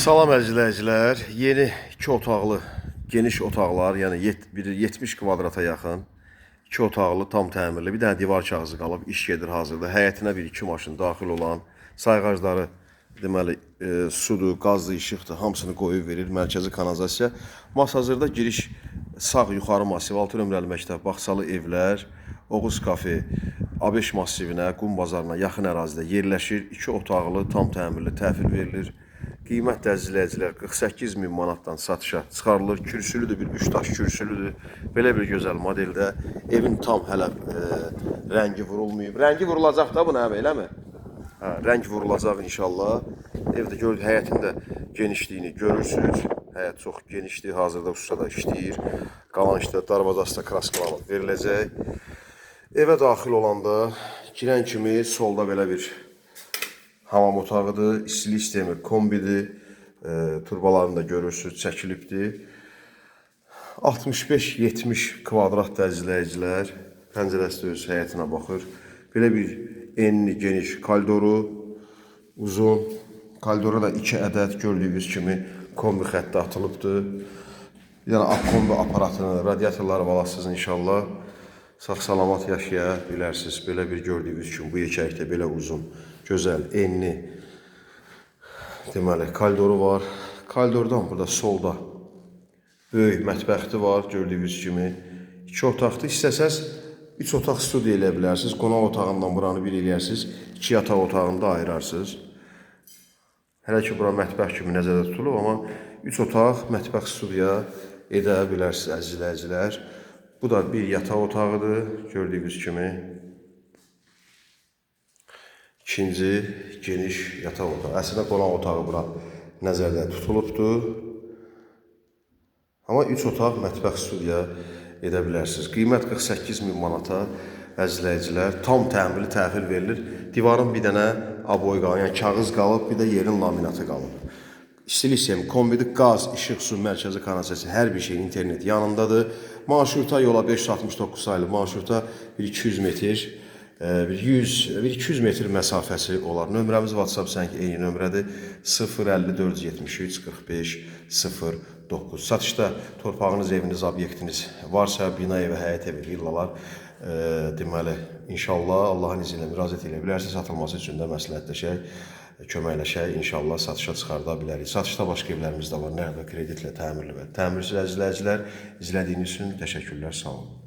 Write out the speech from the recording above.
Salam əzizləyicilər. Yeni 2 otaqlı, geniş otaqlar, yəni 70 kvadrata yaxın 2 otaqlı, tam təmirli. Bir dənə divar kağızı qalıb, iş gedir hazırda. Həyətinə 1-2 maşın daxil olan, sayğacları deməli sudur, qazlı, işıqdır, hamısını qoyub verir. Mərkəzi kanalizasiya. Hazırda giriş sağ yuxarı masiv, 6 nömrəli məktəb, bağçalı evlər, Oğuz kafe, A5 masivinə, Qum bazarına yaxın ərazidə yerləşir. 2 otaqlı, tam təmirli təhvil verilir. Qiymət əzizləyicilər 48 min manatdan satışa çıxarılır. Kürsülüdür, bir 3 daş kürsülüdür. Belə bir gözəl modeldə. Evin tam hələ rəngi vurulmayıb. Rəngi vurulacaq da bu nə eləmi? Hə, rəng vurulacaq inşallah. Evdə gördük, həyətində genişliyini görürsünüz. Həyət çox genişdir, hazırda ustada işləyir. Qalan işdə darvazası da kraskalanıb veriləcək. Evə daxil olanda girən kimi solda belə bir hamam otağıdır, istilik sistemi kombidir, turbalarını da görürsünüz, çəkilibdir. 65-70 kvadrat əzizləyicilər, pəncərəsi də öz həyətinə baxır. Belə bir enli, geniş koridoru, uzun. Koridora da 2 ədəd gördüyünüz kimi kombi xətti atılıbdır. Bir dənə kombi aparatını, radiatorları valasız inşallah. Sağ-salamat yaşaya bilərsiniz. Belə bir gördüyünüz kimi bu yekəkdə belə uzun, gözəl, enli deməli koridoru var. Koridordan burada solda böyük mətbəxti var, gördüyünüz kimi. 2 otaqda istəsəz 3 otaq studiya eləyə bilərsiniz. Qonaq otağından buranı bir eləyərsiniz. 2 yataq otağında ayırarsınız. Hələ ki bura mətbəx kimi nəzərdə tutulub, amma 3 otaq mətbəx studiya edə bilərsiniz əzizləyicilər. Bu da bir yataq otağıdır, gördüyünüz kimi. İkinci geniş yataq otağı. Əslində qonaq otağı bura nəzərdə tutulubdur. Amma 3 otaq mətbəx studiya edə bilərsiniz. Qiymət 48 min manata əzizləyicilər. Tam təmirli təhvil verilir. Divarın bir dənə aboy qalıb, yəni kağız qalıb, bir də yerin laminatı qalıb. İstilik sistemi kombidir, qaz, işıq, su, mərkəzi kanalizasiya, hər bir şey, internet yanındadır. Marşruta yola 569 sayılı marşruta bir 200 metr, bir 200 metr məsafəsi olar. Nömrəmiz WhatsApp sənki eyni nömrədir. 054 73 45 09. Satışda torpağınız, eviniz, obyektiniz varsa, bina evi, həyət evi, villalar, deməli, inşallah Allahın izni ilə müraciət edə bilərsiniz. Satılması üçün də məsləhətləşək, köməkləşək, inşallah satışa çıxarda bilərik. Satışda başqa evlərimiz də var, nağd və kreditlə təmirli və təmirsiz əzizləyicilər. İzlədiyiniz üçün təşəkkürlər, sağ olun.